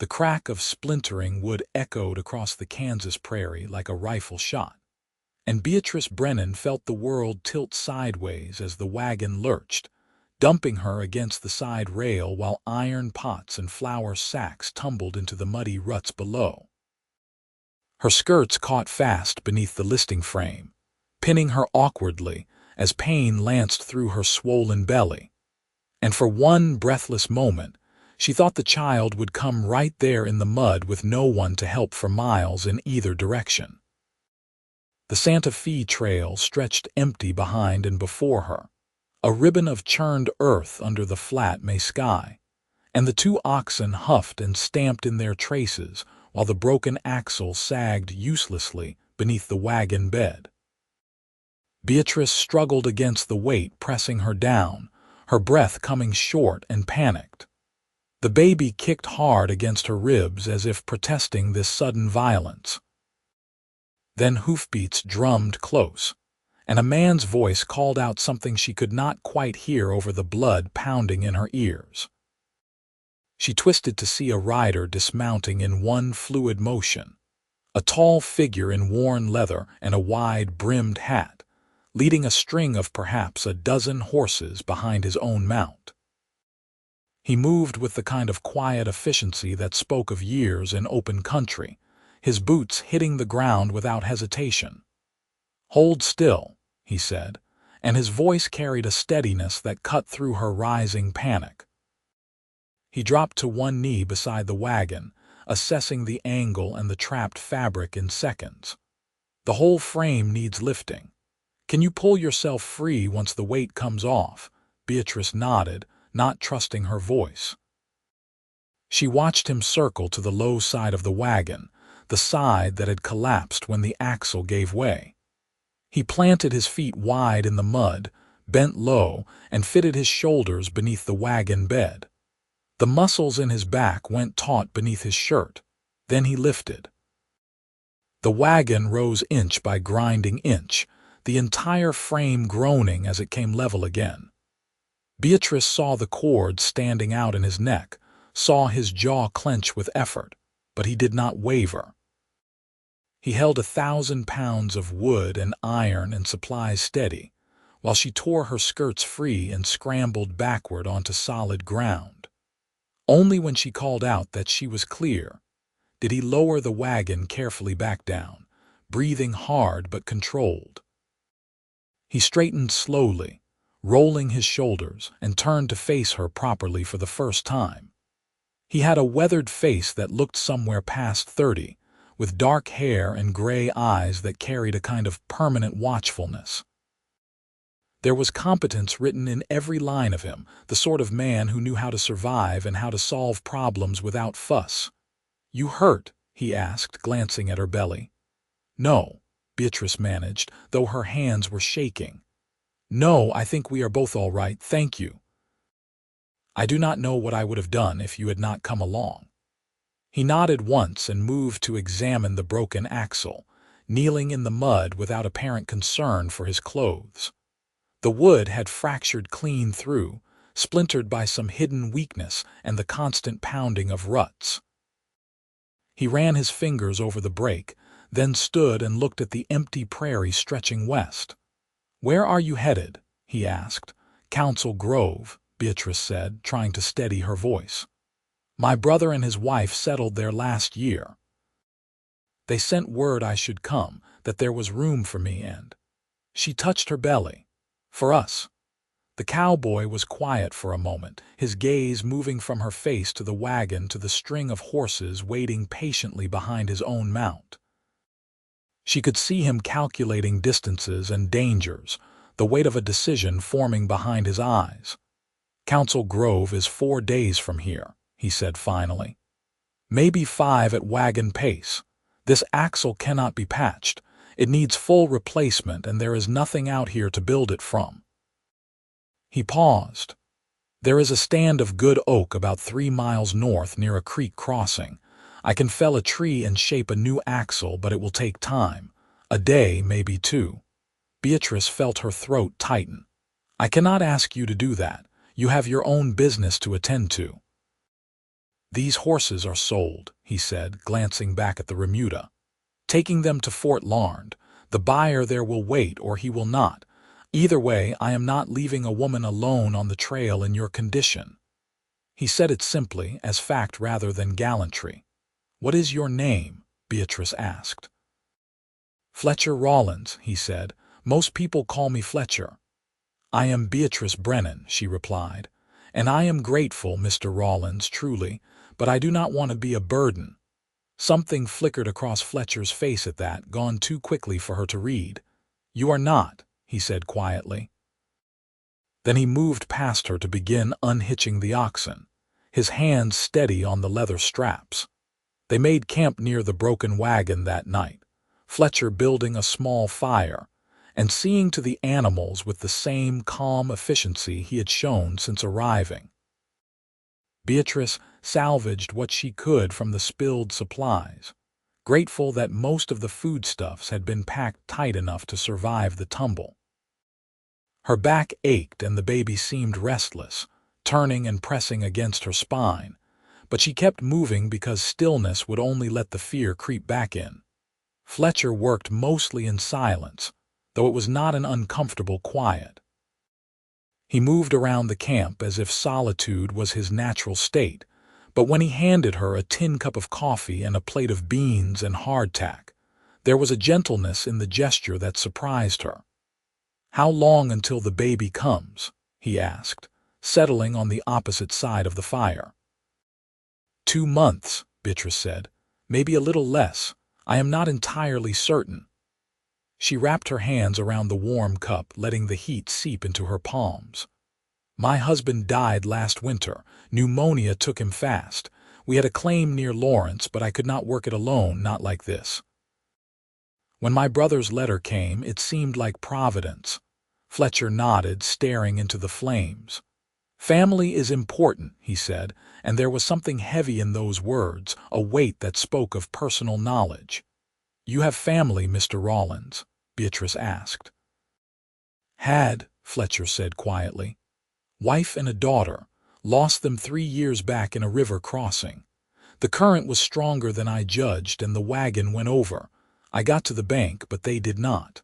The crack of splintering wood echoed across the Kansas prairie like a rifle shot, and Beatrice Brennan felt the world tilt sideways as the wagon lurched, dumping her against the side rail while iron pots and flour sacks tumbled into the muddy ruts below. Her skirts caught fast beneath the listing frame, pinning her awkwardly as pain lanced through her swollen belly. And for one breathless moment, she thought the child would come right there in the mud with no one to help for miles in either direction. The Santa Fe Trail stretched empty behind and before her, a ribbon of churned earth under the flat May sky, and the two oxen huffed and stamped in their traces while the broken axle sagged uselessly beneath the wagon bed. Beatrice struggled against the weight pressing her down, her breath coming short and panicked. The baby kicked hard against her ribs as if protesting this sudden violence. Then hoofbeats drummed close, and a man's voice called out something she could not quite hear over the blood pounding in her ears. She twisted to see a rider dismounting in one fluid motion, a tall figure in worn leather and a wide-brimmed hat, leading a string of perhaps a dozen horses behind his own mount. He moved with the kind of quiet efficiency that spoke of years in open country, his boots hitting the ground without hesitation. "Hold still," he said, and his voice carried a steadiness that cut through her rising panic. He dropped to one knee beside the wagon, assessing the angle and the trapped fabric in seconds. "The whole frame needs lifting. Can you pull yourself free once the weight comes off?" Beatrice nodded, not trusting her voice. She watched him circle to the low side of the wagon, the side that had collapsed when the axle gave way. He planted his feet wide in the mud, bent low, and fitted his shoulders beneath the wagon bed. The muscles in his back went taut beneath his shirt. Then he lifted. The wagon rose inch by grinding inch, the entire frame groaning as it came level again. Beatrice saw the cord standing out in his neck, saw his jaw clench with effort, but he did not waver. He held 1,000 pounds of wood and iron and supplies steady, while she tore her skirts free and scrambled backward onto solid ground. Only when she called out that she was clear did he lower the wagon carefully back down, breathing hard but controlled. He straightened slowly, rolling his shoulders, and turned to face her properly for the first time. He had a weathered face that looked somewhere past 30, with dark hair and gray eyes that carried a kind of permanent watchfulness. There was competence written in every line of him, the sort of man who knew how to survive and how to solve problems without fuss. "You hurt?" he asked, glancing at her belly. "No," Beatrice managed, though her hands were shaking. "No, I think we are both all right, thank you. I do not know what I would have done if you had not come along." He nodded once and moved to examine the broken axle, kneeling in the mud without apparent concern for his clothes. The wood had fractured clean through, splintered by some hidden weakness and the constant pounding of ruts. He ran his fingers over the brake, then stood and looked at the empty prairie stretching west. "Where are you headed?" he asked. "Council Grove," Beatrice said, trying to steady her voice. "My brother and his wife settled there last year. They sent word I should come, that there was room for me and—" She touched her belly. "For us." The cowboy was quiet for a moment, his gaze moving from her face to the wagon to the string of horses waiting patiently behind his own mount. She could see him calculating distances and dangers, the weight of a decision forming behind his eyes. "Council Grove is 4 days from here," he said finally. "Maybe 5 at wagon pace. This axle cannot be patched. It needs full replacement, and there is nothing out here to build it from." He paused. "There is a stand of good oak about 3 miles north near a creek crossing. I can fell a tree and shape a new axle, but it will take time. A day, maybe 2. Beatrice felt her throat tighten. "I cannot ask you to do that. You have your own business to attend to." "These horses are sold," he said, glancing back at the remuda. "Taking them to Fort Larned. The buyer there will wait or he will not. Either way, I am not leaving a woman alone on the trail in your condition." He said it simply, as fact rather than gallantry. "What is your name?" Beatrice asked. "Fletcher Rawlins," he said. "Most people call me Fletcher." "I am Beatrice Brennan," she replied. "And I am grateful, Mr. Rawlins, truly, but I do not want to be a burden." Something flickered across Fletcher's face at that, gone too quickly for her to read. "You are not," he said quietly. Then he moved past her to begin unhitching the oxen, his hands steady on the leather straps. They made camp near the broken wagon that night, Fletcher building a small fire and seeing to the animals with the same calm efficiency he had shown since arriving. Beatrice salvaged what she could from the spilled supplies, grateful that most of the foodstuffs had been packed tight enough to survive the tumble. Her back ached and the baby seemed restless, turning and pressing against her spine, but she kept moving because stillness would only let the fear creep back in. Fletcher worked mostly in silence, though it was not an uncomfortable quiet. He moved around the camp as if solitude was his natural state, but when he handed her a tin cup of coffee and a plate of beans and hardtack, there was a gentleness in the gesture that surprised her. "How long until the baby comes?" he asked, settling on the opposite side of the fire. 2 months, Beatrice said. "Maybe a little less. I am not entirely certain." She wrapped her hands around the warm cup, letting the heat seep into her palms. "My husband died last winter. Pneumonia took him fast. We had a claim near Lawrence, but I could not work it alone, not like this. When my brother's letter came, it seemed like Providence." Fletcher nodded, staring into the flames. "Family is important," he said, and there was something heavy in those words, a weight that spoke of personal knowledge. "You have family, Mr. Rawlins?" Beatrice asked. "Had," Fletcher said quietly. "Wife and a daughter. Lost them 3 years back in a river crossing. The current was stronger than I judged, and the wagon went over. I got to the bank, but they did not."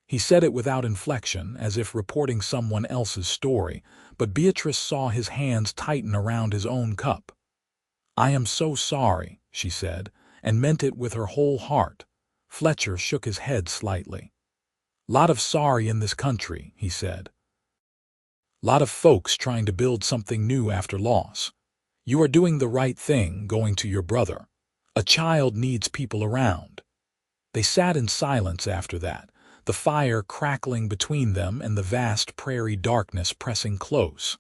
He said it without inflection, as if reporting someone else's story, but Beatrice saw his hands tighten around his own cup. "I am so sorry," she said, and meant it with her whole heart. Fletcher shook his head slightly. "Lot of sorry in this country," he said. "Lot of folks trying to build something new after loss. You are doing the right thing, going to your brother. A child needs people around." They sat in silence after that, the fire crackling between them and the vast prairie darkness pressing close.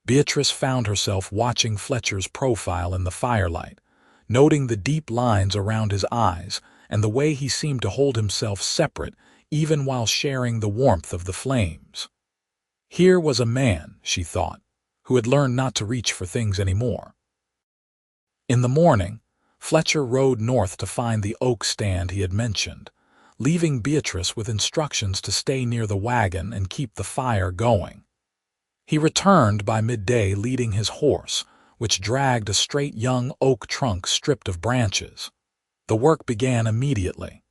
Beatrice found herself watching Fletcher's profile in the firelight, noting the deep lines around his eyes and the way he seemed to hold himself separate even while sharing the warmth of the flames. Here was a man, she thought, who had learned not to reach for things anymore. In the morning, Fletcher rode north to find the oak stand he had mentioned, leaving Beatrice with instructions to stay near the wagon and keep the fire going. He returned by midday leading his horse, which dragged a straight young oak trunk stripped of branches. The work began immediately.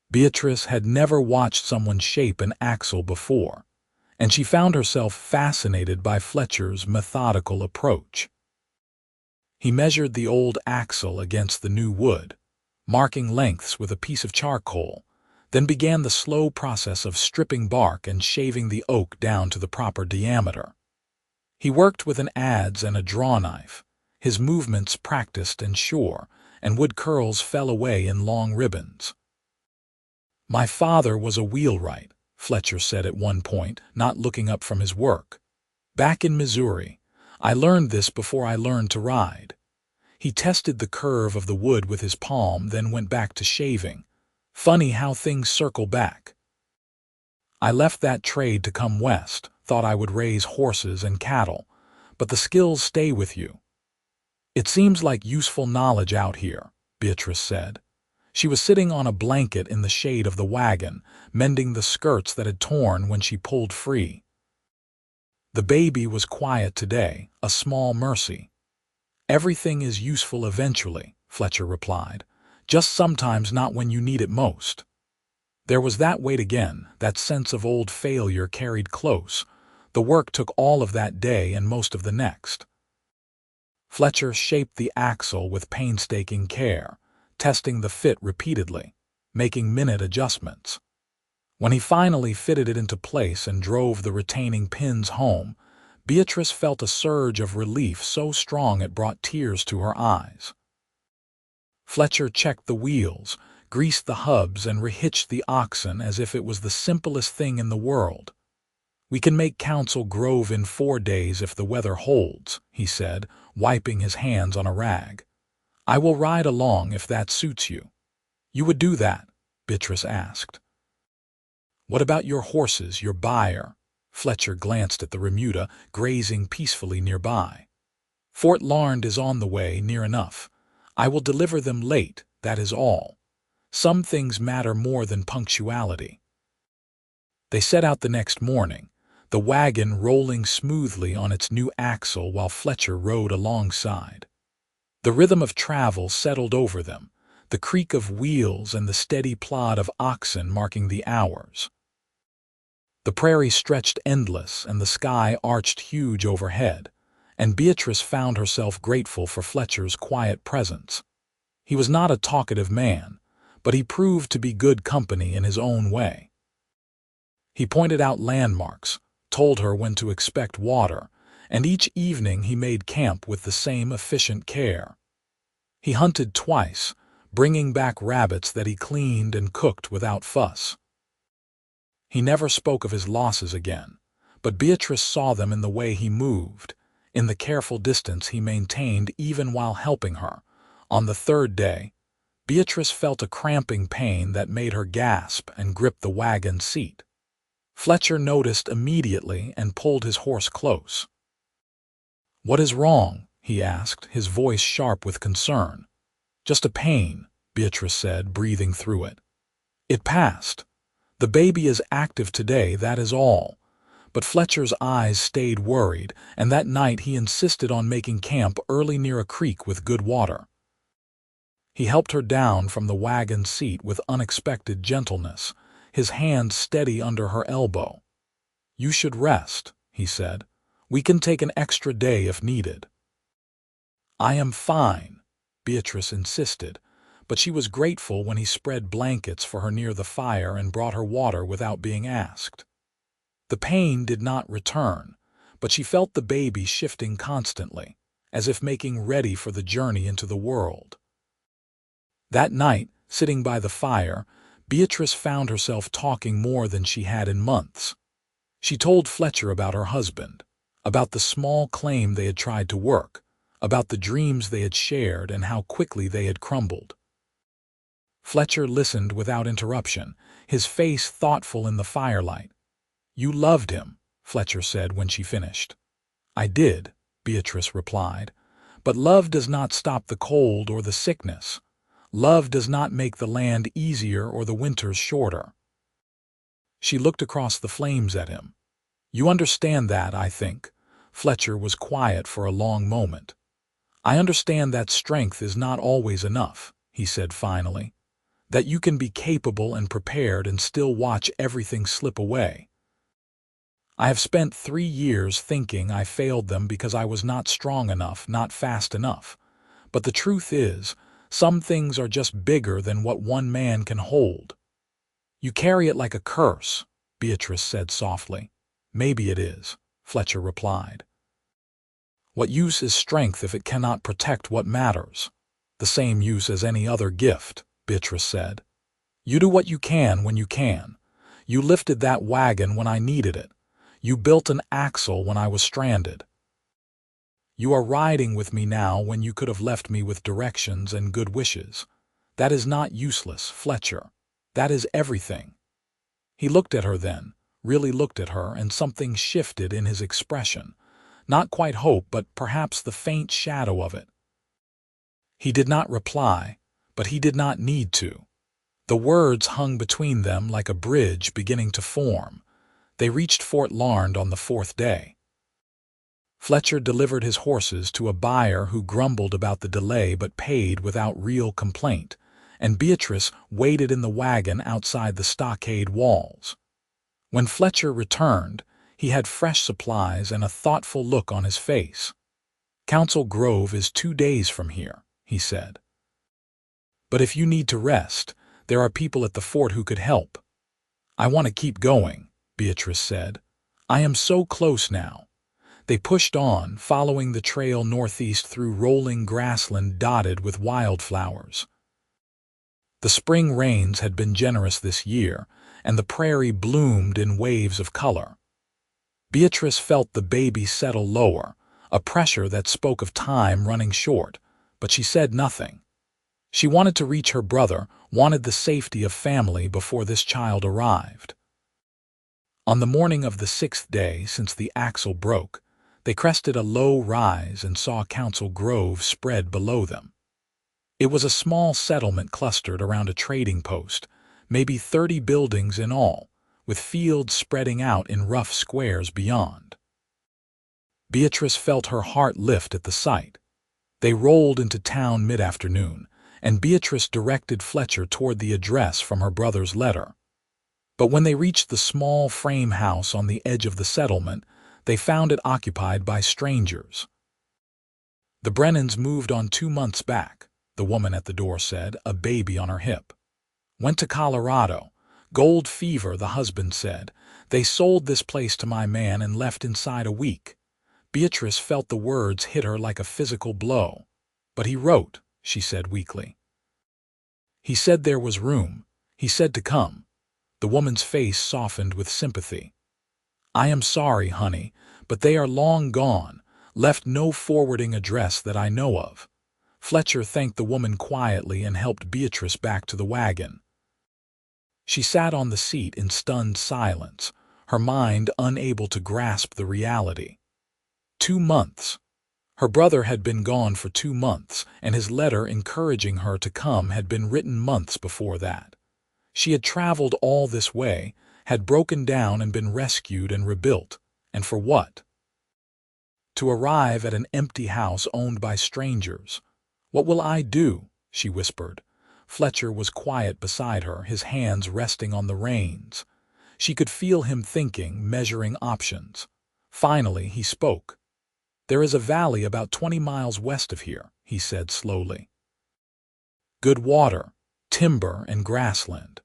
Beatrice had never watched someone shape an axle before, and she found herself fascinated by Fletcher's methodical approach. He measured the old axle against the new wood, marking lengths with a piece of charcoal, then began the slow process of stripping bark and shaving the oak down to the proper diameter. He worked with an adze and a draw knife, his movements practiced and sure, and wood curls fell away in long ribbons. "My father was a wheelwright," Fletcher said at one point, not looking up from his work. "Back in Missouri. I learned this before I learned to ride." He tested the curve of the wood with his palm, then went back to shaving. "Funny how things circle back. I left that trade to come west, thought I would raise horses and cattle, but the skills stay with you." "It seems like useful knowledge out here," Beatrice said. She was sitting on a blanket in the shade of the wagon, mending the skirts that had torn when she pulled free. The baby was quiet today, a small mercy. Everything is useful eventually, Fletcher replied. Just sometimes not when you need it most. There was that weight again, that sense of old failure carried close. The work took all of that day and most of the next. Fletcher shaped the axle with painstaking care, testing the fit repeatedly, making minute adjustments. When he finally fitted it into place and drove the retaining pins home, Beatrice felt a surge of relief so strong it brought tears to her eyes. Fletcher checked the wheels, greased the hubs, and rehitched the oxen as if it was the simplest thing in the world. "We can make Council Grove in 4 days if the weather holds," he said, wiping his hands on a rag. "I will ride along if that suits you." "You would do that?" Beatrice asked. "What about your horses, your buyer?" Fletcher glanced at the remuda, grazing peacefully nearby. "Fort Larned is on the way, near enough. I will deliver them late, that is all. Some things matter more than punctuality." They set out the next morning, the wagon rolling smoothly on its new axle while Fletcher rode alongside. The rhythm of travel settled over them, the creak of wheels and the steady plod of oxen marking the hours. The prairie stretched endless and the sky arched huge overhead, and Beatrice found herself grateful for Fletcher's quiet presence. He was not a talkative man, but he proved to be good company in his own way. He pointed out landmarks, told her when to expect water, and each evening he made camp with the same efficient care. He hunted twice, bringing back rabbits that he cleaned and cooked without fuss. He never spoke of his losses again, but Beatrice saw them in the way he moved, in the careful distance he maintained even while helping her. On the 3rd day, Beatrice felt a cramping pain that made her gasp and grip the wagon seat. Fletcher noticed immediately and pulled his horse close. "What is wrong?" he asked, his voice sharp with concern. "Just a pain," Beatrice said, breathing through it. "It passed. The baby is active today, that is all." But Fletcher's eyes stayed worried, and that night he insisted on making camp early near a creek with good water. He helped her down from the wagon seat with unexpected gentleness, his hand steady under her elbow. "You should rest," he said. "We can take an extra day if needed." "I am fine," Beatrice insisted, but she was grateful when he spread blankets for her near the fire and brought her water without being asked. The pain did not return, but she felt the baby shifting constantly, as if making ready for the journey into the world. That night, sitting by the fire, Beatrice found herself talking more than she had in months. She told Fletcher about her husband, about the small claim they had tried to work, about the dreams they had shared and how quickly they had crumbled. Fletcher listened without interruption, his face thoughtful in the firelight. "You loved him," Fletcher said when she finished. "I did," Beatrice replied. "But love does not stop the cold or the sickness. Love does not make the land easier or the winters shorter." She looked across the flames at him. "You understand that, I think." Fletcher was quiet for a long moment. "I understand that strength is not always enough," he said finally. "That you can be capable and prepared and still watch everything slip away. I have spent 3 years thinking I failed them because I was not strong enough, not fast enough. But the truth is, some things are just bigger than what one man can hold." "You carry it like a curse," Beatrice said softly. "Maybe it is," Fletcher replied. "What use is strength if it cannot protect what matters?" "The same use as any other gift," Beatrice said. "You do what you can when you can. You lifted that wagon when I needed it. You built an axle when I was stranded. You are riding with me now when you could have left me with directions and good wishes. That is not useless, Fletcher. That is everything." He looked at her then, really looked at her, and something shifted in his expression. Not quite hope, but perhaps the faint shadow of it. He did not reply, but he did not need to. The words hung between them like a bridge beginning to form. They reached Fort Larned on the 4th day. Fletcher delivered his horses to a buyer who grumbled about the delay but paid without real complaint, and Beatrice waited in the wagon outside the stockade walls. When Fletcher returned, he had fresh supplies and a thoughtful look on his face. "Council Grove is 2 days from here," he said. "But if you need to rest, there are people at the fort who could help." "I want to keep going," Beatrice said. "I am so close now." They pushed on, following the trail northeast through rolling grassland dotted with wildflowers. The spring rains had been generous this year, and the prairie bloomed in waves of color. Beatrice felt the baby settle lower, a pressure that spoke of time running short, but she said nothing. She wanted to reach her brother, wanted the safety of family before this child arrived. On the morning of the 6th day since the axle broke, they crested a low rise and saw Council Grove spread below them. It was a small settlement clustered around a trading post, maybe 30 buildings in all, with fields spreading out in rough squares beyond. Beatrice felt her heart lift at the sight. They rolled into town mid-afternoon, and Beatrice directed Fletcher toward the address from her brother's letter. But when they reached the small frame house on the edge of the settlement, they found it occupied by strangers. "The Brennans moved on 2 months back," the woman at the door said, a baby on her hip. "Went to Colorado. Gold fever," the husband said. "They sold this place to my man and left inside a week." Beatrice felt the words hit her like a physical blow. "But he wrote," she said weakly. "He said there was room. He said to come." The woman's face softened with sympathy. "I am sorry, honey, but they are long gone, left no forwarding address that I know of." Fletcher thanked the woman quietly and helped Beatrice back to the wagon. She sat on the seat in stunned silence, her mind unable to grasp the reality. 2 months. Her brother had been gone for 2 months, and his letter encouraging her to come had been written months before that. She had traveled all this way, had broken down and been rescued and rebuilt, and for what? To arrive at an empty house owned by strangers. "What will I do?" she whispered. Fletcher was quiet beside her, his hands resting on the reins. She could feel him thinking, measuring options. Finally, he spoke. "There is a valley about 20 miles west of here," he said slowly. "Good water, timber, and grassland.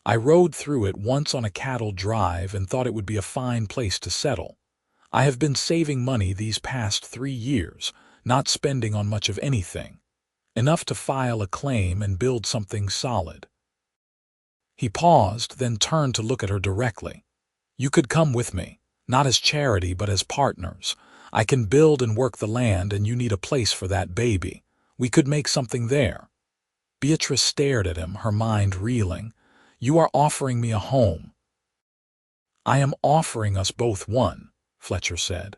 I rode through it once on a cattle drive and thought it would be a fine place to settle. I have been saving money these past 3 years, not spending on much of anything. Enough to file a claim and build something solid." He paused, then turned to look at her directly. "You could come with me, not as charity but as partners. I can build and work the land, and you need a place for that baby. We could make something there." Beatrice stared at him, her mind reeling. "You are offering me a home." "I am offering us both one," Fletcher said.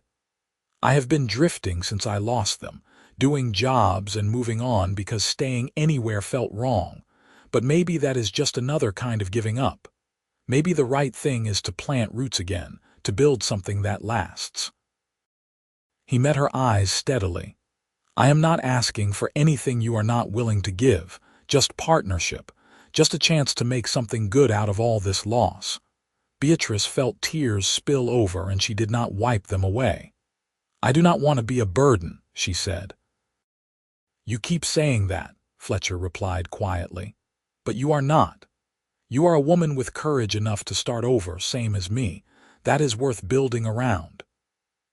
"I have been drifting since I lost them, doing jobs and moving on because staying anywhere felt wrong. But maybe that is just another kind of giving up. Maybe the right thing is to plant roots again, to build something that lasts." He met her eyes steadily. "I am not asking for anything you are not willing to give, just partnership, just a chance to make something good out of all this loss." Beatrice felt tears spill over, and she did not wipe them away. "I do not want to be a burden," she said. "You keep saying that," Fletcher replied quietly. "But you are not. You are a woman with courage enough to start over, same as me. That is worth building around."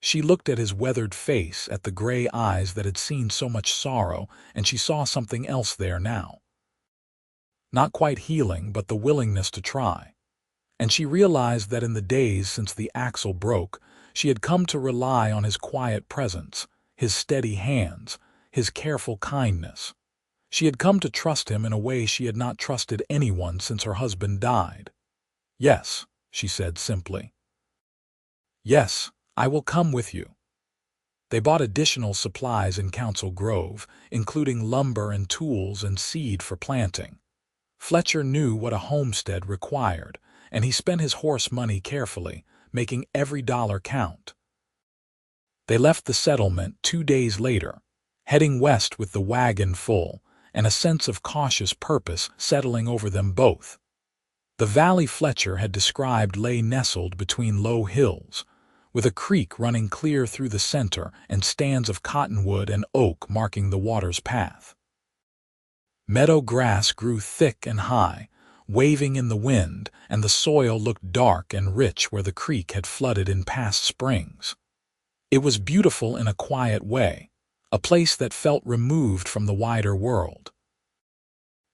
She looked at his weathered face, at the gray eyes that had seen so much sorrow, and she saw something else there now. Not quite healing, but the willingness to try. And she realized that in the days since the axle broke, she had come to rely on his quiet presence, his steady hands, his careful kindness. She had come to trust him in a way she had not trusted anyone since her husband died. "Yes," she said simply. "Yes, I will come with you." They bought additional supplies in Council Grove, including lumber and tools and seed for planting. Fletcher knew what a homestead required, and he spent his horse money carefully, making every dollar count. They left the settlement 2 days later, heading west with the wagon full, and a sense of cautious purpose settling over them both. The valley Fletcher had described lay nestled between low hills, with a creek running clear through the center and stands of cottonwood and oak marking the water's path. Meadow grass grew thick and high, waving in the wind, and the soil looked dark and rich where the creek had flooded in past springs. It was beautiful in a quiet way, a place that felt removed from the wider world.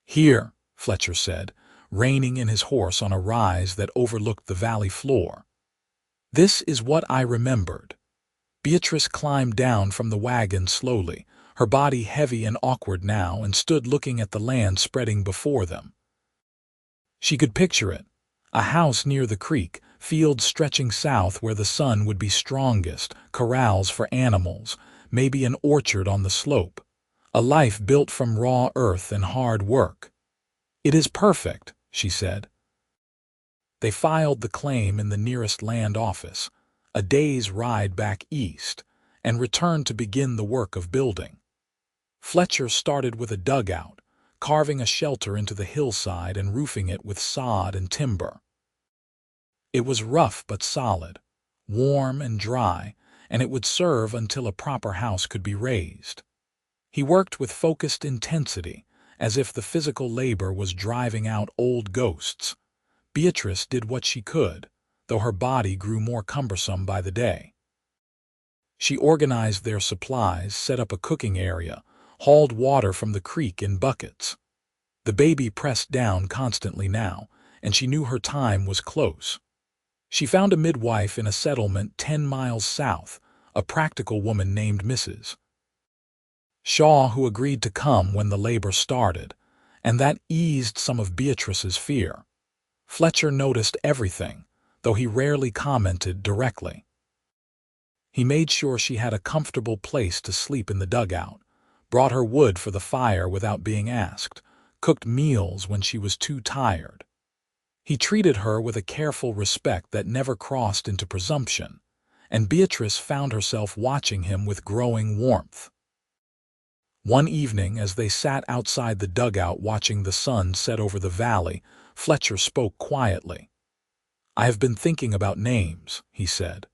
"Here," Fletcher said, reining in his horse on a rise that overlooked the valley floor. "This is what I remembered." Beatrice climbed down from the wagon slowly, her body heavy and awkward now, and stood looking at the land spreading before them. She could picture it, a house near the creek, fields stretching south where the sun would be strongest, corrals for animals, maybe an orchard on the slope, a life built from raw earth and hard work. "It is perfect," she said. They filed the claim in the nearest land office, a day's ride back east, and returned to begin the work of building. Fletcher started with a dugout, carving a shelter into the hillside and roofing it with sod and timber. It was rough but solid, warm and dry, and it would serve until a proper house could be raised. He worked with focused intensity, as if the physical labor was driving out old ghosts. Beatrice did what she could, though her body grew more cumbersome by the day. She organized their supplies, set up a cooking area, hauled water from the creek in buckets. The baby pressed down constantly now, and she knew her time was close. She found a midwife in a settlement 10 miles south, a practical woman named Mrs. Shaw, who agreed to come when the labor started, and that eased some of Beatrice's fear. Fletcher noticed everything, though he rarely commented directly. He made sure she had a comfortable place to sleep in the dugout, brought her wood for the fire without being asked, cooked meals when she was too tired. He treated her with a careful respect that never crossed into presumption, and Beatrice found herself watching him with growing warmth. One evening, as they sat outside the dugout watching the sun set over the valley, Fletcher spoke quietly. "I have been thinking about names," he said.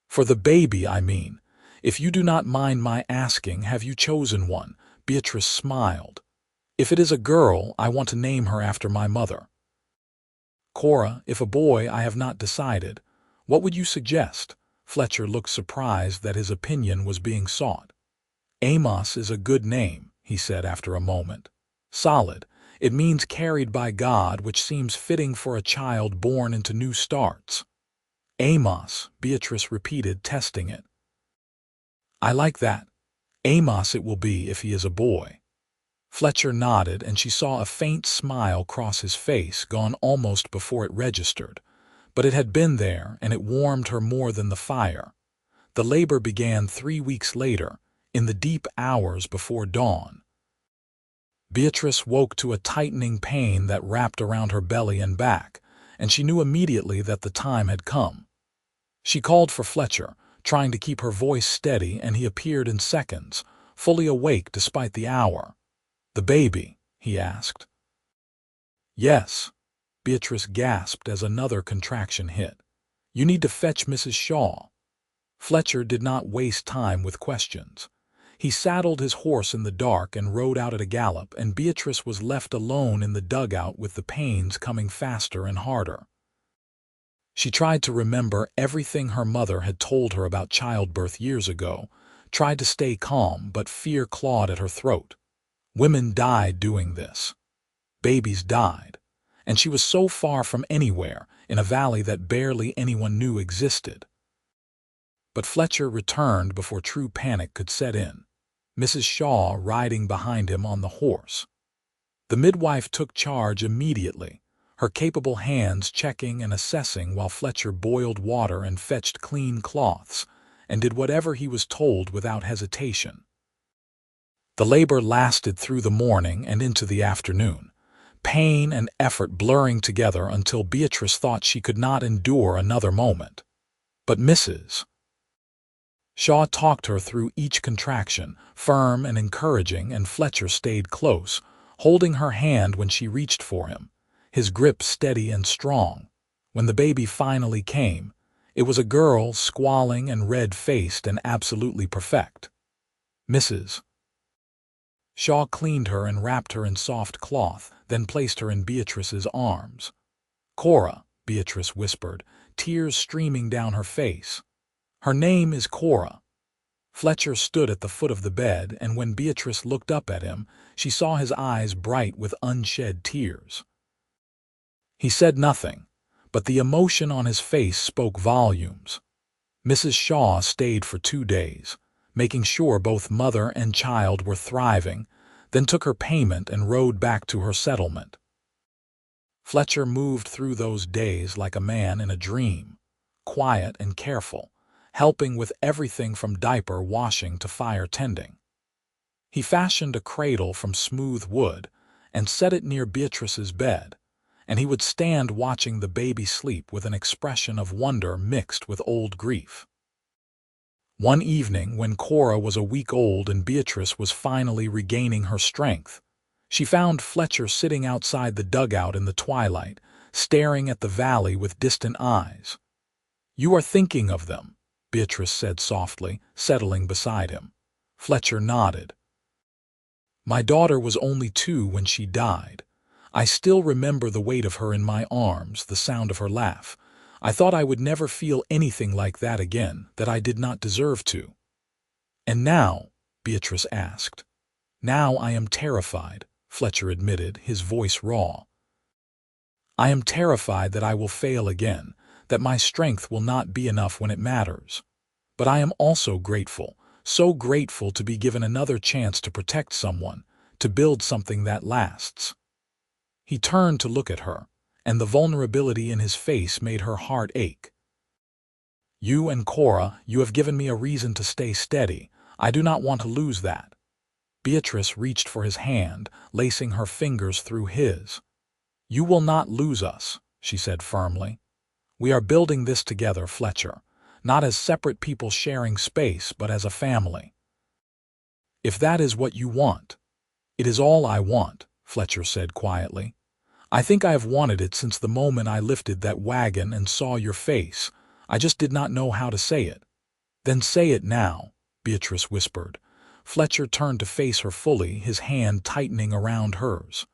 "For the baby, I mean. If you do not mind my asking, have you chosen one?" Beatrice smiled. "If it is a girl, I want to name her after my mother." "Cora, if a boy, I have not decided. What would you suggest?" Fletcher looked surprised that his opinion was being sought. "Amos is a good name," he said after a moment. "Solid. It means carried by God, which seems fitting for a child born into new starts." "Amos," Beatrice repeated, testing it. "I like that. Amos it will be if he is a boy." Fletcher nodded, and she saw a faint smile cross his face, gone almost before it registered. But it had been there, and it warmed her more than the fire. The labor began 3 weeks later, in the deep hours before dawn. Beatrice woke to a tightening pain that wrapped around her belly and back, and she knew immediately that the time had come. She called for Fletcher, trying to keep her voice steady, and he appeared in seconds, fully awake despite the hour. "The baby?" he asked. "Yes," Beatrice gasped as another contraction hit. "You need to fetch Mrs. Shaw." Fletcher did not waste time with questions. He saddled his horse in the dark and rode out at a gallop, and Beatrice was left alone in the dugout with the pains coming faster and harder. She tried to remember everything her mother had told her about childbirth years ago, tried to stay calm, but fear clawed at her throat. Women died doing this. Babies died. And she was so far from anywhere, in a valley that barely anyone knew existed. But Fletcher returned before true panic could set in, Mrs. Shaw riding behind him on the horse. The midwife took charge immediately, her capable hands checking and assessing while Fletcher boiled water and fetched clean cloths, and did whatever he was told without hesitation. The labor lasted through the morning and into the afternoon, pain and effort blurring together until Beatrice thought she could not endure another moment. But Mrs. Shaw talked her through each contraction, firm and encouraging, and Fletcher stayed close, holding her hand when she reached for him, his grip steady and strong. When the baby finally came, it was a girl, squalling and red-faced and absolutely perfect. Mrs. Shaw cleaned her and wrapped her in soft cloth, then placed her in Beatrice's arms. "Cora," Beatrice whispered, tears streaming down her face. "Her name is Cora." Fletcher stood at the foot of the bed, and when Beatrice looked up at him, she saw his eyes bright with unshed tears. He said nothing, but the emotion on his face spoke volumes. Mrs. Shaw stayed for 2 days, making sure both mother and child were thriving, then took her payment and rode back to her settlement. Fletcher moved through those days like a man in a dream, quiet and careful, helping with everything from diaper washing to fire tending. He fashioned a cradle from smooth wood and set it near Beatrice's bed, and he would stand watching the baby sleep with an expression of wonder mixed with old grief. One evening, when Cora was a week old and Beatrice was finally regaining her strength, she found Fletcher sitting outside the dugout in the twilight, staring at the valley with distant eyes. "You are thinking of them," Beatrice said softly, settling beside him. Fletcher nodded. "My daughter was only 2 when she died. I still remember the weight of her in my arms, the sound of her laugh. I thought I would never feel anything like that again, that I did not deserve to." "And now?" Beatrice asked. "Now I am terrified," Fletcher admitted, his voice raw. "I am terrified that I will fail again, that my strength will not be enough when it matters. But I am also grateful, so grateful to be given another chance to protect someone, to build something that lasts." He turned to look at her, and the vulnerability in his face made her heart ache. "You and Cora, you have given me a reason to stay steady. I do not want to lose that." Beatrice reached for his hand, lacing her fingers through his. "You will not lose us," she said firmly. "We are building this together, Fletcher, not as separate people sharing space, but as a family." "If that is what you want." "It is all I want," Fletcher said quietly. "I think I have wanted it since the moment I lifted that wagon and saw your face. I just did not know how to say it." "Then say it now," Beatrice whispered. Fletcher turned to face her fully, his hand tightening around hers.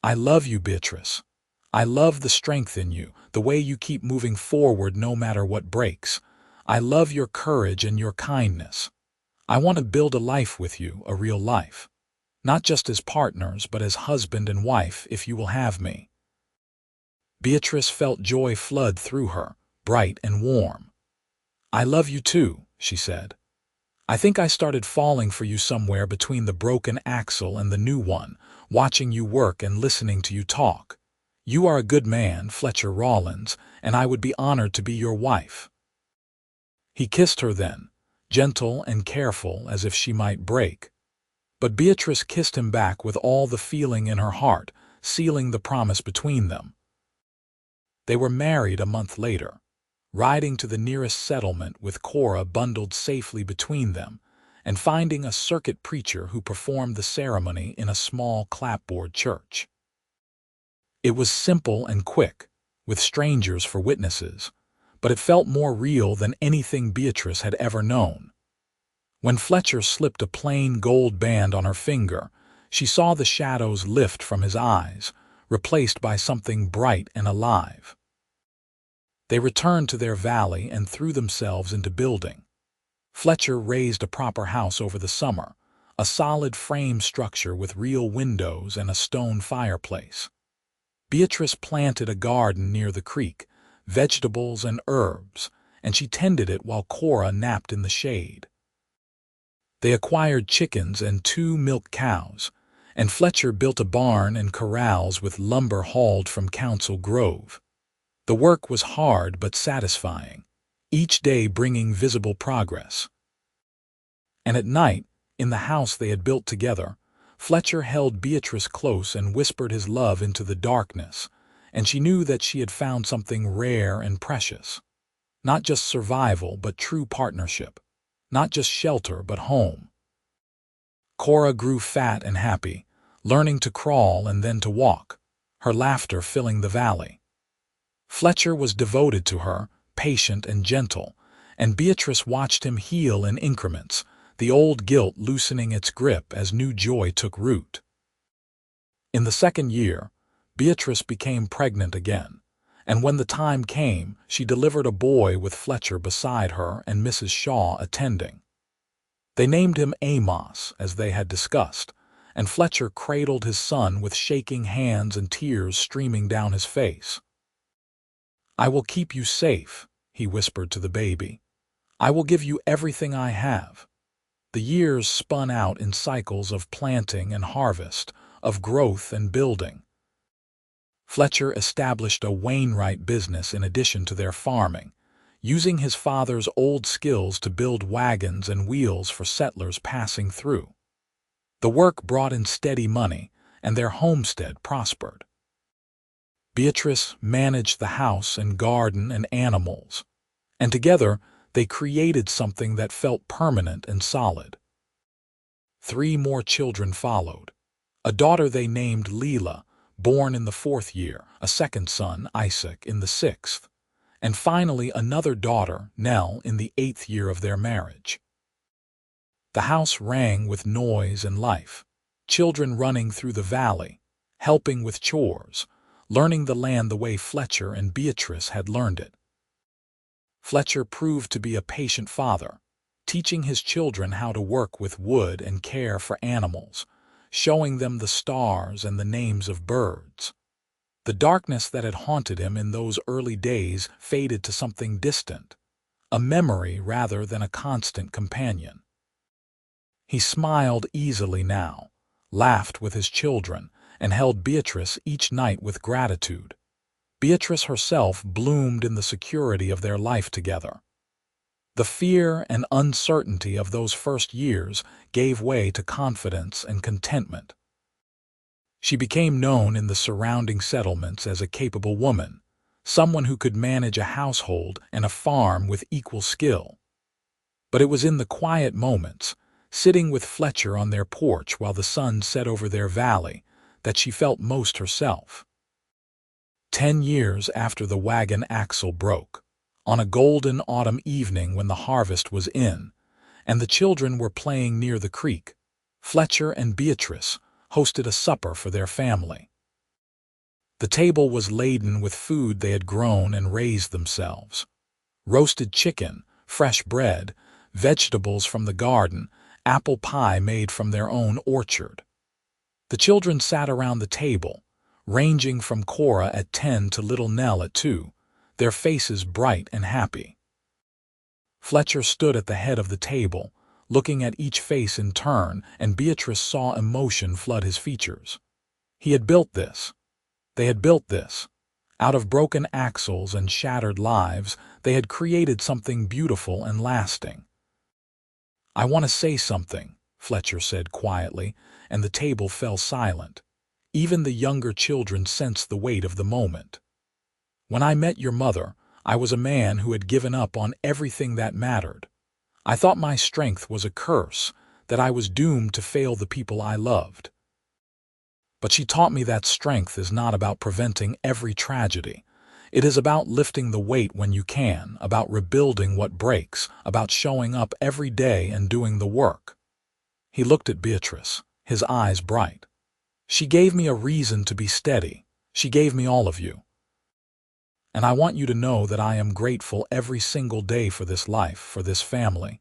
"I love you, Beatrice. I love the strength in you, the way you keep moving forward no matter what breaks. I love your courage and your kindness. I want to build a life with you, a real life. Not just as partners, but as husband and wife, if you will have me." Beatrice felt joy flood through her, bright and warm. "I love you too," she said. "I think I started falling for you somewhere between the broken axle and the new one, watching you work and listening to you talk. You are a good man, Fletcher Rawlins, and I would be honored to be your wife." He kissed her then, gentle and careful as if she might break. But Beatrice kissed him back with all the feeling in her heart, sealing the promise between them. They were married a month later, riding to the nearest settlement with Cora bundled safely between them, and finding a circuit preacher who performed the ceremony in a small clapboard church. It was simple and quick, with strangers for witnesses, but it felt more real than anything Beatrice had ever known. When Fletcher slipped a plain gold band on her finger, she saw the shadows lift from his eyes, replaced by something bright and alive. They returned to their valley and threw themselves into building. Fletcher raised a proper house over the summer, a solid frame structure with real windows and a stone fireplace. Beatrice planted a garden near the creek, vegetables and herbs, and she tended it while Cora napped in the shade. They acquired chickens and 2 milk cows, and Fletcher built a barn and corrals with lumber hauled from Council Grove. The work was hard but satisfying, each day bringing visible progress. And at night, in the house they had built together, Fletcher held Beatrice close and whispered his love into the darkness, and she knew that she had found something rare and precious. Not just survival, but true partnership. Not just shelter, but home. Cora grew fat and happy, learning to crawl and then to walk, her laughter filling the valley. Fletcher was devoted to her, patient and gentle, and Beatrice watched him heal in increments, the old guilt loosening its grip as new joy took root. In the second year, Beatrice became pregnant again, and when the time came, she delivered a boy with Fletcher beside her and Mrs. Shaw attending. They named him Amos, as they had discussed, and Fletcher cradled his son with shaking hands and tears streaming down his face. "I will keep you safe," he whispered to the baby. "I will give you everything I have." The years spun out in cycles of planting and harvest, of growth and building. Fletcher established a Wainwright business in addition to their farming, using his father's old skills to build wagons and wheels for settlers passing through. The work brought in steady money, and their homestead prospered. Beatrice managed the house and garden and animals, and together they created something that felt permanent and solid. 3 more children followed. A daughter they named Leela, born in the 4th year, a second son, Isaac, in the 6th, and finally another daughter, Nell, in the 8th year of their marriage. The house rang with noise and life, children running through the valley, helping with chores, learning the land the way Fletcher and Beatrice had learned it. Fletcher proved to be a patient father, teaching his children how to work with wood and care for animals, showing them the stars and the names of birds. The darkness that had haunted him in those early days faded to something distant, a memory rather than a constant companion. He smiled easily now, laughed with his children, and held Beatrice each night with gratitude. Beatrice herself bloomed in the security of their life together. The fear and uncertainty of those first years gave way to confidence and contentment. She became known in the surrounding settlements as a capable woman, someone who could manage a household and a farm with equal skill. But it was in the quiet moments, sitting with Fletcher on their porch while the sun set over their valley, that she felt most herself. 10 years after the wagon axle broke, on a golden autumn evening when the harvest was in, and the children were playing near the creek, Fletcher and Beatrice hosted a supper for their family. The table was laden with food they had grown and raised themselves: roasted chicken, fresh bread, vegetables from the garden, apple pie made from their own orchard. The children sat around the table, ranging from Cora at 10 to little Nell at 2, their faces bright and happy. Fletcher stood at the head of the table, looking at each face in turn, and Beatrice saw emotion flood his features. He had built this. They had built this. Out of broken axles and shattered lives, they had created something beautiful and lasting. "I want to say something," Fletcher said quietly, and the table fell silent. Even the younger children sensed the weight of the moment. "When I met your mother, I was a man who had given up on everything that mattered. I thought my strength was a curse, that I was doomed to fail the people I loved. But she taught me that strength is not about preventing every tragedy. It is about lifting the weight when you can, about rebuilding what breaks, about showing up every day and doing the work." He looked at Beatrice, his eyes bright. "She gave me a reason to be steady. She gave me all of you. And I want you to know that I am grateful every single day for this life, for this family.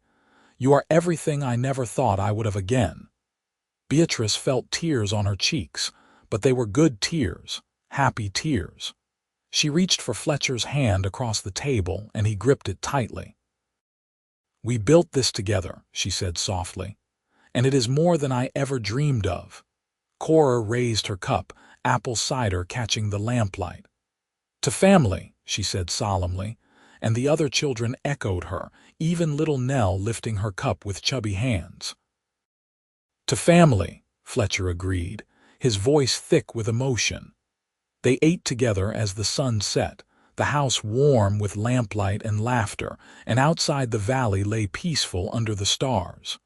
You are everything I never thought I would have again." Beatrice felt tears on her cheeks, but they were good tears, happy tears. She reached for Fletcher's hand across the table, and he gripped it tightly. "We built this together," she said softly, "and it is more than I ever dreamed of." Cora raised her cup, apple cider catching the lamplight. "To family," she said solemnly, and the other children echoed her, even little Nell lifting her cup with chubby hands. "To family," Fletcher agreed, his voice thick with emotion. They ate together as the sun set, the house warm with lamplight and laughter, and outside the valley lay peaceful under the stars.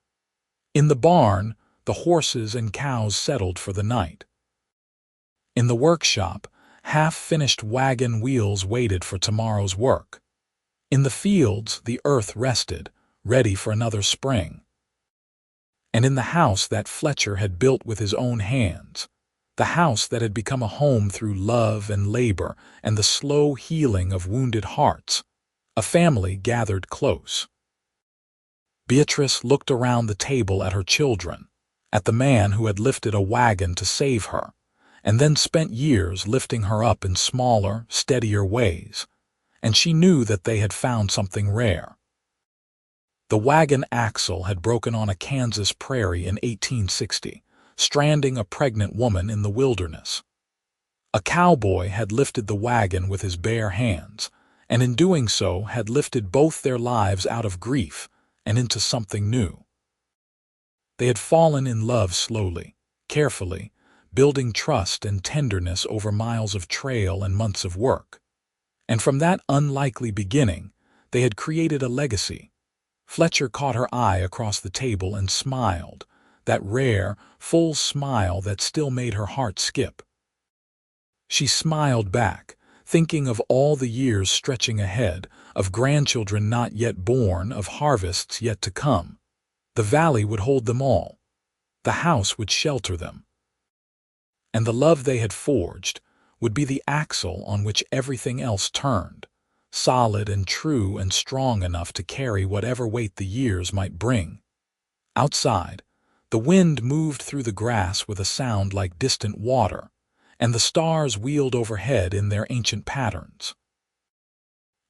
In the barn, the horses and cows settled for the night. In the workshop, half-finished wagon wheels waited for tomorrow's work. In the fields, the earth rested, ready for another spring. And in the house that Fletcher had built with his own hands, the house that had become a home through love and labor and the slow healing of wounded hearts, a family gathered close. Beatrice looked around the table at her children, at the man who had lifted a wagon to save her, and then spent years lifting her up in smaller, steadier ways, and she knew that they had found something rare. The wagon axle had broken on a Kansas prairie in 1860, stranding a pregnant woman in the wilderness. A cowboy had lifted the wagon with his bare hands, and in doing so had lifted both their lives out of grief and into something new. They had fallen in love slowly, carefully, building trust and tenderness over miles of trail and months of work. And from that unlikely beginning, they had created a legacy. Fletcher caught her eye across the table and smiled, that rare, full smile that still made her heart skip. She smiled back, thinking of all the years stretching ahead, of grandchildren not yet born, of harvests yet to come. The valley would hold them all. The house would shelter them. And the love they had forged would be the axle on which everything else turned, solid and true and strong enough to carry whatever weight the years might bring. Outside, the wind moved through the grass with a sound like distant water, and the stars wheeled overhead in their ancient patterns.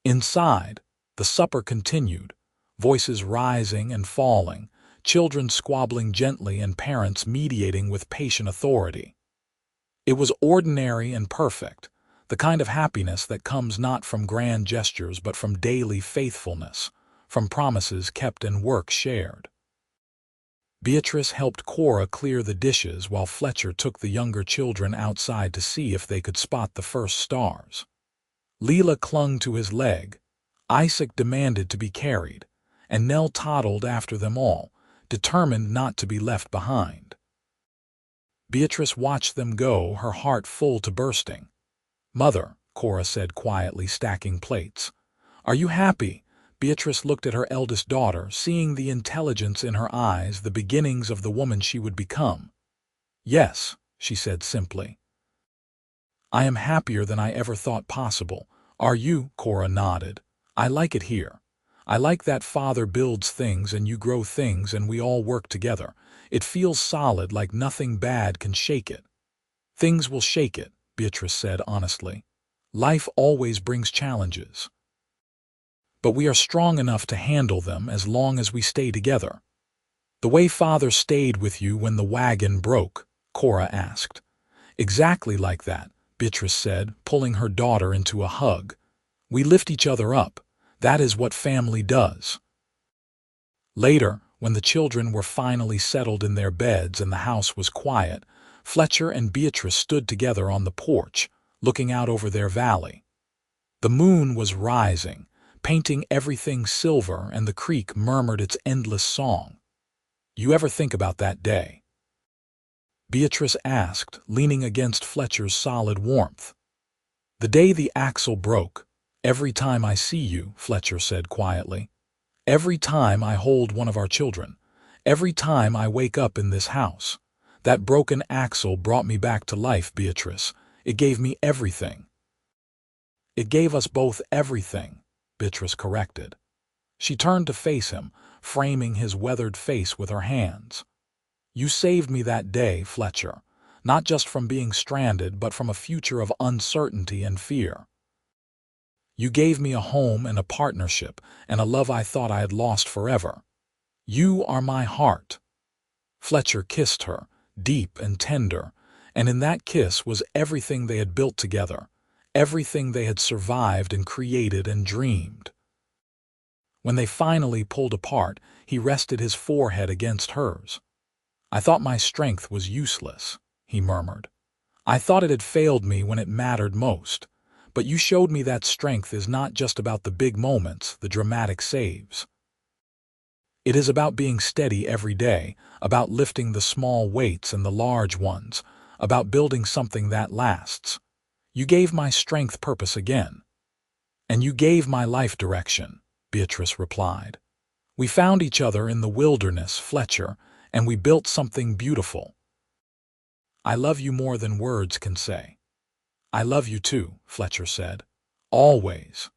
Inside, the supper continued, voices rising and falling, children squabbling gently and parents mediating with patient authority. It was ordinary and perfect, the kind of happiness that comes not from grand gestures but from daily faithfulness, from promises kept and work shared. Beatrice helped Cora clear the dishes while Fletcher took the younger children outside to see if they could spot the first stars. Leela clung to his leg, Isaac demanded to be carried, and Nell toddled after them all, determined not to be left behind. Beatrice watched them go, her heart full to bursting. "Mother," Cora said quietly, stacking plates. "Are you happy?" Beatrice looked at her eldest daughter, seeing the intelligence in her eyes, the beginnings of the woman she would become. "Yes," she said simply. "I am happier than I ever thought possible. Are you?" Cora nodded. "I like it here. I like that Father builds things and you grow things and we all work together. It feels solid, like nothing bad can shake it." "Things will shake it," Beatrice said honestly. "Life always brings challenges. But we are strong enough to handle them as long as we stay together." "The way Father stayed with you when the wagon broke?" Cora asked. "Exactly like that," Beatrice said, pulling her daughter into a hug. "We lift each other up. That is what family does." Later, when the children were finally settled in their beds and the house was quiet, Fletcher and Beatrice stood together on the porch, looking out over their valley. The moon was rising, painting everything silver, and the creek murmured its endless song. "You ever think about that day?" Beatrice asked, leaning against Fletcher's solid warmth. "The day the axle broke. Every time I see you," Fletcher said quietly. "Every time I hold one of our children. Every time I wake up in this house. That broken axle brought me back to life, Beatrice. It gave me everything." "It gave us both everything," Beatrice corrected. She turned to face him, framing his weathered face with her hands. "You saved me that day, Fletcher, not just from being stranded, but from a future of uncertainty and fear. You gave me a home and a partnership and a love I thought I had lost forever. You are my heart." Fletcher kissed her, deep and tender, and in that kiss was everything they had built together, everything they had survived and created and dreamed. When they finally pulled apart, he rested his forehead against hers. "I thought my strength was useless," he murmured. "I thought it had failed me when it mattered most. But you showed me that strength is not just about the big moments, the dramatic saves. It is about being steady every day, about lifting the small weights and the large ones, about building something that lasts. You gave my strength purpose again. And you gave my life direction, Beatrice replied. We found each other in the wilderness, Fletcher, and we built something beautiful. I love you more than words can say. I love you too, Fletcher said. Always.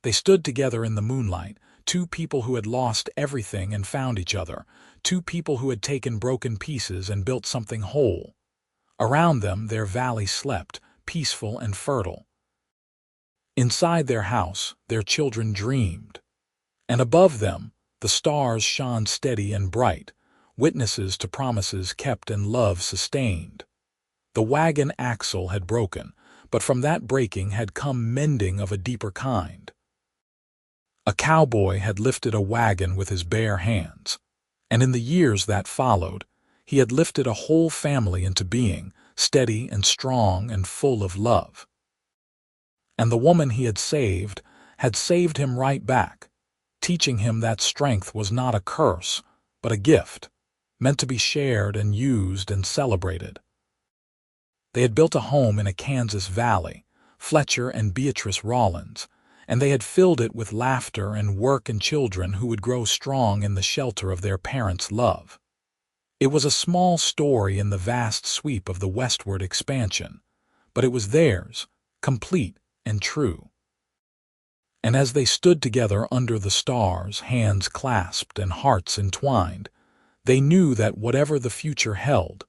They stood together in the moonlight, two people who had lost everything and found each other, two people who had taken broken pieces and built something whole. Around them, their valley slept, peaceful and fertile. Inside their house, their children dreamed. And above them, the stars shone steady and bright, witnesses to promises kept and love sustained. The wagon axle had broken, but from that breaking had come mending of a deeper kind. A cowboy had lifted a wagon with his bare hands, and in the years that followed, he had lifted a whole family into being, steady and strong and full of love. And the woman he had saved him right back, teaching him that strength was not a curse, but a gift, meant to be shared and used and celebrated. They had built a home in a Kansas valley, Fletcher and Beatrice Rawlins, and they had filled it with laughter and work and children who would grow strong in the shelter of their parents' love. It was a small story in the vast sweep of the westward expansion, but it was theirs, complete and true. And as they stood together under the stars, hands clasped and hearts entwined, they knew that whatever the future held,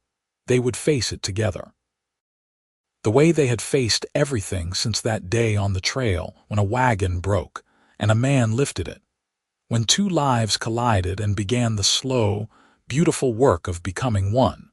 they would face it together. The way they had faced everything since that day on the trail when a wagon broke and a man lifted it, when two lives collided and began the slow, beautiful work of becoming one.